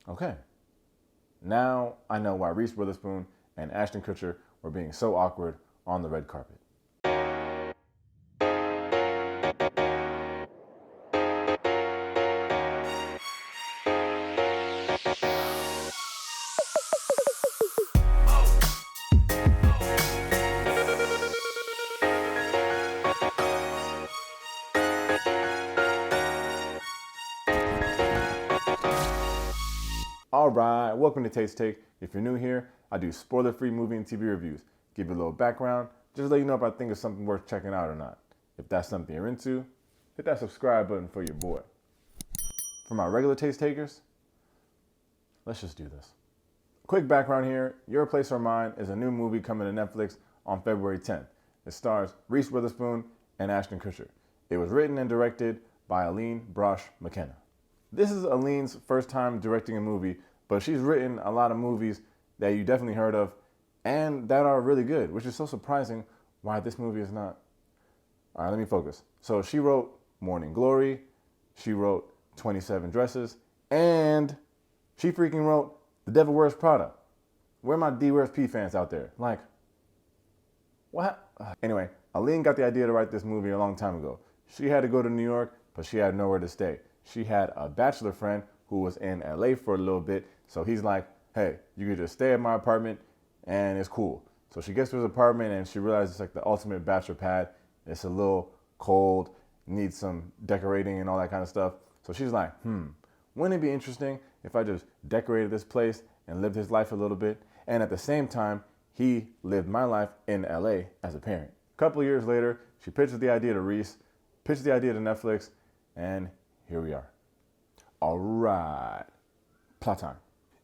Okay, now I know why Reese Witherspoon and Ashton Kutcher were being so awkward on the red carpet. All right, welcome to Taste Take. If you're new here, I do spoiler-free movie and TV reviews. Give you a little background, just let you know if I think it's something worth checking out or not. If that's something you're into, hit that subscribe button for your boy. For my regular taste takers, let's just do this. Quick background here, Your Place or Mine is a new movie coming to Netflix on February 10th. It stars Reese Witherspoon and Ashton Kutcher. It was written and directed by Aline Brosh McKenna. This is Aline's first time directing a movie, but she's written a lot of movies that you definitely heard of and that are really good, which is so surprising why this movie is not. All right, let me focus. So she wrote Morning Glory, she wrote 27 Dresses, and she freaking wrote The Devil Wears Prada. Where are my D Wears P fans out there? Like, what? Anyway, Aline got the idea to write this movie a long time ago. She had to go to New York, but she had nowhere to stay. She had a bachelor friend who was in LA for a little bit, so he's like, hey, you could just stay at my apartment and it's cool. So she gets to his apartment and she realizes it's like the ultimate bachelor pad. It's a little cold, needs some decorating and all that kind of stuff. So she's like, wouldn't it be interesting if I just decorated this place and lived his life a little bit? And at the same time, he lived my life in LA as a parent. A couple of years later, she pitches the idea to Reese, pitches the idea to Netflix, and here we are. All right, plot time.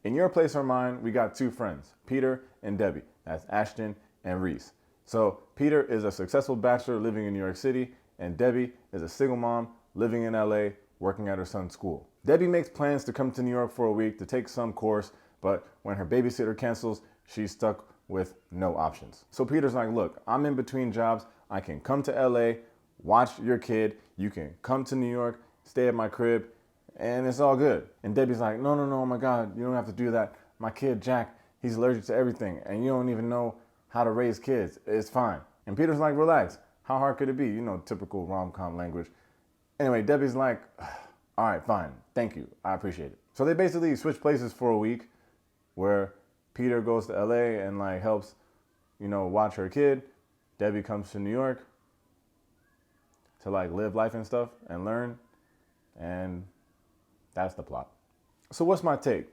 In Your Place or Mine, we got two friends, Peter and Debbie. That's Ashton and Reese. So Peter is a successful bachelor living in New York City, and Debbie is a single mom living in LA, working at her son's school. Debbie makes plans to come to New York for a week to take some course, but when her babysitter cancels, she's stuck with no options. So Peter's like, look, I'm in between jobs. I can come to LA, watch your kid. You can come to New York, stay at my crib, and it's all good. And Debbie's like, no, oh my God, you don't have to do that. My kid, Jack, he's allergic to everything, and you don't even know how to raise kids. It's fine. And Peter's like, relax. How hard could it be? You know, typical rom-com language. Anyway, Debbie's like, all right, fine. Thank you. I appreciate it. So they basically switch places for a week where Peter goes to LA and like helps, watch her kid. Debbie comes to New York to like live life and stuff and learn. And that's the plot. So what's my take?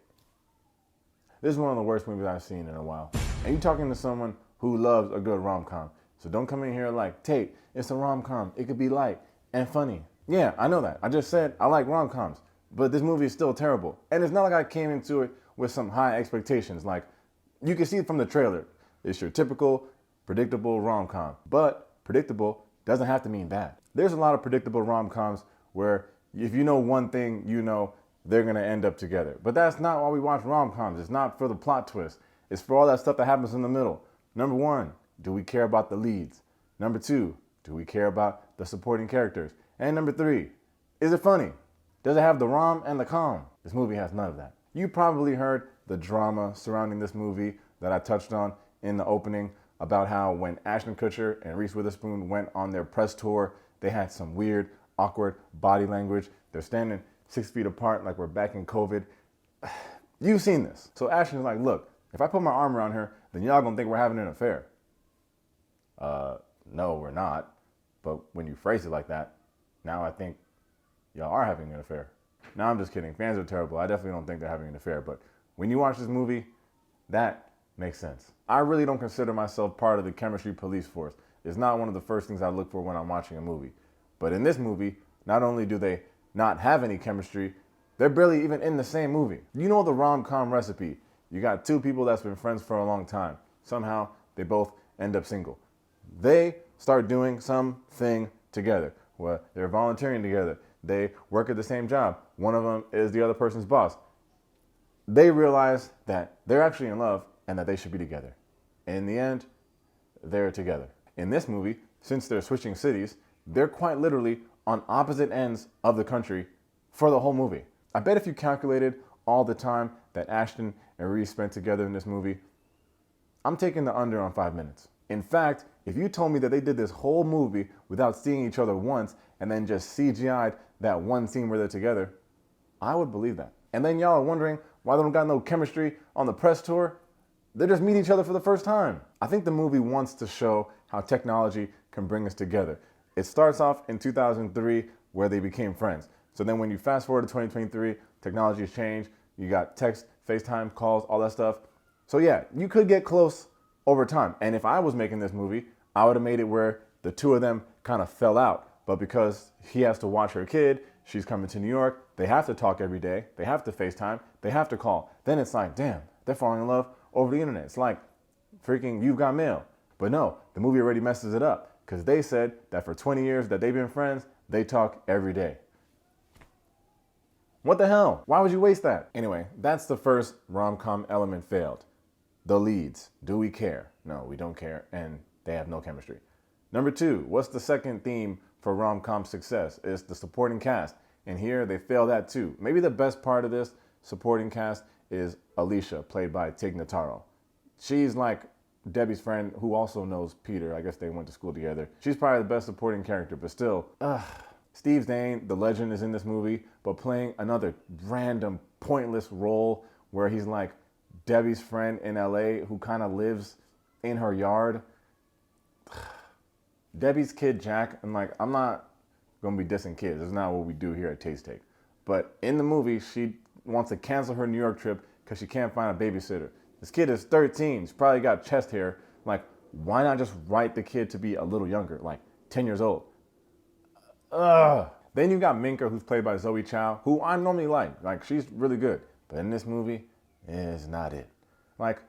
This is one of the worst movies I've seen in a while. And you're talking to someone who loves a good rom-com. So don't come in here like, Tate, it's a rom-com. It could be light and funny. Yeah, I know that. I just said I like rom-coms. But this movie is still terrible. And it's not like I came into it with some high expectations. Like, you can see it from the trailer. It's your typical, predictable rom-com. But predictable doesn't have to mean bad. There's a lot of predictable rom-coms where if you know one thing, you know they're going to end up together. But that's not why we watch rom-coms. It's not for the plot twist. It's for all that stuff that happens in the middle. Number one, do we care about the leads? Number two, do we care about the supporting characters? And number three, is it funny? Does it have the rom and the com? This movie has none of that. You probably heard the drama surrounding this movie that I touched on in the opening about how when Ashton Kutcher and Reese Witherspoon went on their press tour, they had some weird, awkward body language. They're standing 6 feet apart like we're back in COVID. You've seen this. So Ashton's like, look, if I put my arm around her, then y'all gonna think we're having an affair. No, we're not. But when you phrase it like that, now I think y'all are having an affair. Now I'm just kidding. Fans are terrible. I definitely don't think they're having an affair. But when you watch this movie, that makes sense. I really don't consider myself part of the chemistry police force. It's not one of the first things I look for when I'm watching a movie. But in this movie, not only do they not have any chemistry, they're barely even in the same movie. You know the rom-com recipe. You got two people that's been friends for a long time. Somehow, they both end up single. They start doing something together. Well, they're volunteering together. They work at the same job. One of them is the other person's boss. They realize that they're actually in love and that they should be together. And in the end, they're together. In this movie, since they're switching cities, they're quite literally on opposite ends of the country for the whole movie. I bet if you calculated all the time that Ashton and Reese spent together in this movie, I'm taking the under on 5 minutes. In fact, if you told me that they did this whole movie without seeing each other once and then just CGI'd that one scene where they're together, I would believe that. And then y'all are wondering why they don't got no chemistry on the press tour? They just meet each other for the first time. I think the movie wants to show how technology can bring us together. It starts off in 2003 where they became friends. So then when you fast forward to 2023, technology has changed. You got text, FaceTime, calls, all that stuff. So yeah, you could get close over time. And if I was making this movie, I would have made it where the two of them kind of fell out. But because he has to watch her kid, she's coming to New York, they have to talk every day, they have to FaceTime, they have to call. Then it's like, damn, they're falling in love over the internet. It's like freaking You've Got Mail. But no, the movie already messes it up because they said that for 20 years that they've been friends, they talk every day. What the hell? Why would you waste that? Anyway, that's the first rom-com element failed. The leads. Do we care? No, we don't care, and they have no chemistry. Number two, what's the second theme for rom-com success? It's the supporting cast. And here they fail that too. Maybe the best part of this supporting cast is Alicia, played by Tig Notaro. She's like Debbie's friend who also knows Peter. I guess they went to school together. She's probably the best supporting character, but still, Steve Zahn, the legend, is in this movie, but playing another random, pointless role where he's like Debbie's friend in LA who kind of lives in her yard. Debbie's kid, Jack, and like, I'm not going to be dissing kids. That's not what we do here at Taste Take. But in the movie, she wants to cancel her New York trip because she can't find a babysitter. This kid is 13. He's probably got chest hair. Like, why not just write the kid to be a little younger, like 10 years old? Then you got Minka, who's played by Zoe Chow, who I normally like. Like, she's really good. But in this movie, is not it. Like,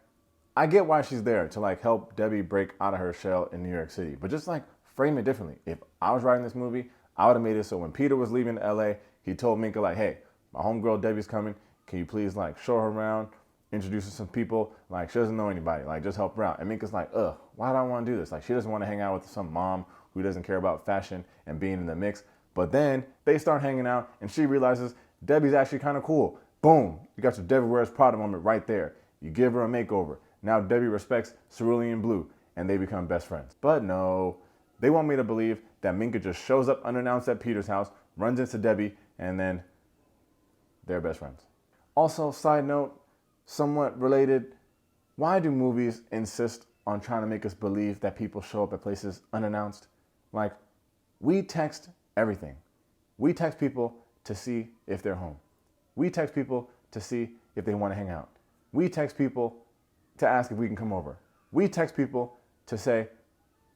I get why she's there to like help Debbie break out of her shell in New York City, but just like frame it differently. If I was writing this movie, I would have made it so when Peter was leaving LA, he told Minka like, hey, my homegirl Debbie's coming. Can you please like show her around, introduce her to some people? Like, she doesn't know anybody. Like, just help her out. And Minka's like, why do I want to do this? Like, she doesn't want to hang out with some mom who doesn't care about fashion and being in the mix. But then they start hanging out and she realizes Debbie's actually kind of cool. Boom, you got your Debbie Wears Prada moment right there. You give her a makeover. Now Debbie respects Cerulean Blue and they become best friends. But no, they want me to believe that Minka just shows up unannounced at Peter's house, runs into Debbie, and then they're best friends. Also, side note, somewhat related, why do movies insist on trying to make us believe that people show up at places unannounced? Like, we text everything. We text people to see if they're home. We text people to see if they want to hang out. We text people to ask if we can come over. We text people to say,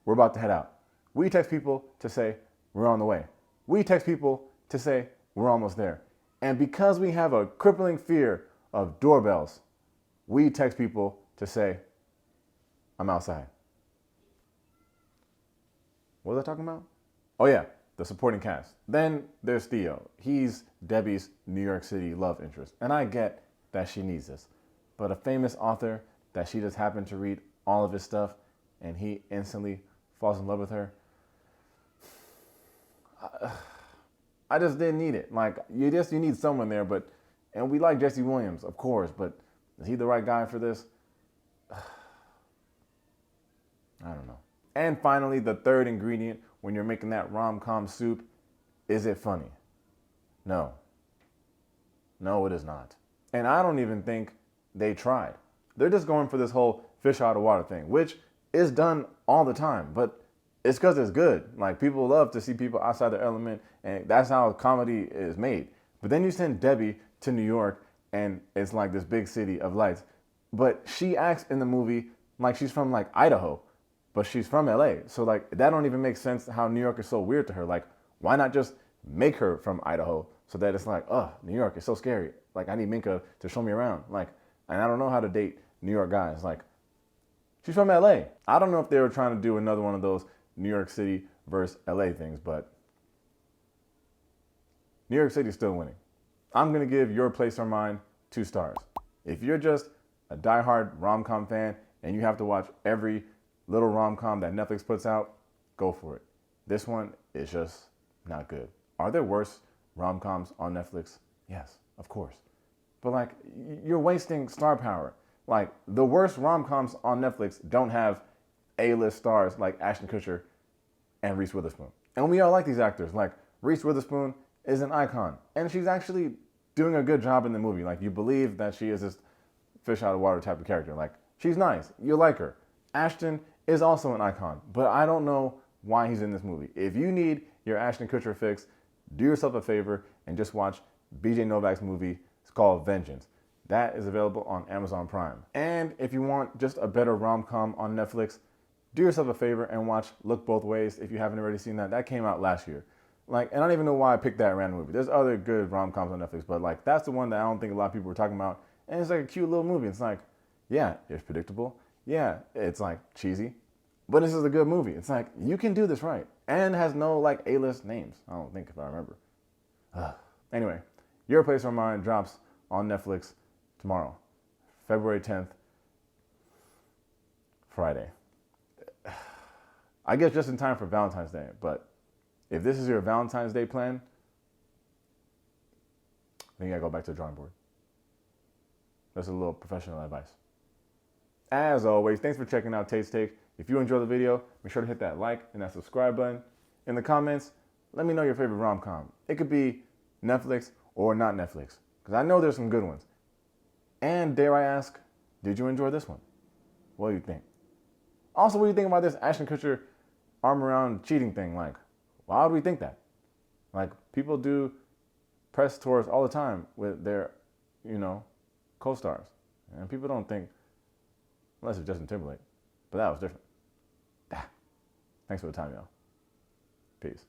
we're about to head out. We text people to say, we're on the way. We text people to say, we're almost there. And because we have a crippling fear of doorbells, we text people to say, I'm outside. What was I talking about? Oh yeah, the supporting cast. Then there's Theo. He's Debbie's New York City love interest. And I get that she needs this. But a famous author that she just happened to read all of his stuff and he instantly falls in love with her. I just didn't need it. Like, you need someone there, and we like Jesse Williams, of course, but is he the right guy for this? I don't know. And finally, the third ingredient when you're making that rom-com soup, is it funny? No. No, it is not. And I don't even think they tried. They're just going for this whole fish out of water thing, which is done all the time, but it's because it's good. Like, people love to see people outside their element, and that's how comedy is made. But then you send Debbie to New York, and it's like this big city of lights. But she acts in the movie like she's from like Idaho, but she's from LA. So like, that don't even make sense how New York is so weird to her. Like, why not just make her from Idaho so that it's like, New York is so scary. Like, I need Minka to show me around. Like, and I don't know how to date New York guys. Like, she's from LA. I don't know if they were trying to do another one of those New York City versus LA things, but New York City's still winning. I'm going to give Your Place or Mine 2 stars. If you're just a diehard rom-com fan and you have to watch every little rom-com that Netflix puts out, go for it. This one is just not good. Are there worse rom-coms on Netflix? Yes, of course. but like you're wasting star power. Like the worst rom-coms on Netflix don't have A-list stars like Ashton Kutcher and Reese Witherspoon. And we all like these actors. Like Reese Witherspoon is an icon, and she's actually doing a good job in the movie. Like you believe that she is this fish out of water type of character. Like she's nice, you like her. Ashton is also an icon, but I don't know why he's in this movie. If you need your Ashton Kutcher fix, do yourself a favor and just watch BJ Novak's movie. It's called Vengeance. That is available on Amazon Prime. And if you want just a better rom-com on Netflix, do yourself a favor and watch Look Both Ways if you haven't already seen that. That came out last year. Like, and I don't even know why I picked that random movie. There's other good rom-coms on Netflix, but like that's the one that I don't think a lot of people were talking about. And it's like a cute little movie. It's like, yeah, it's predictable. Yeah, it's like cheesy, but this is a good movie. It's like, you can do this right. And has no like A-list names, I don't think, if I remember. Anyway, Your Place or Mine drops on Netflix tomorrow, February 10th, Friday. I guess just in time for Valentine's Day, but if this is your Valentine's Day plan, then you gotta go back to the drawing board. That's a little professional advice. As always, thanks for checking out Taste Take. If you enjoyed the video, make sure to hit that like and that subscribe button. In the comments, let me know your favorite rom-com. It could be Netflix or not Netflix, because I know there's some good ones. And dare I ask, did you enjoy this one? What do you think? Also, what do you think about this Ashton Kutcher arm around cheating thing? Like, why would we think that? Like, people do press tours all the time with their, co-stars. And people don't think, unless it's Justin Timberlake. But that was different. Thanks for the time, y'all. Peace.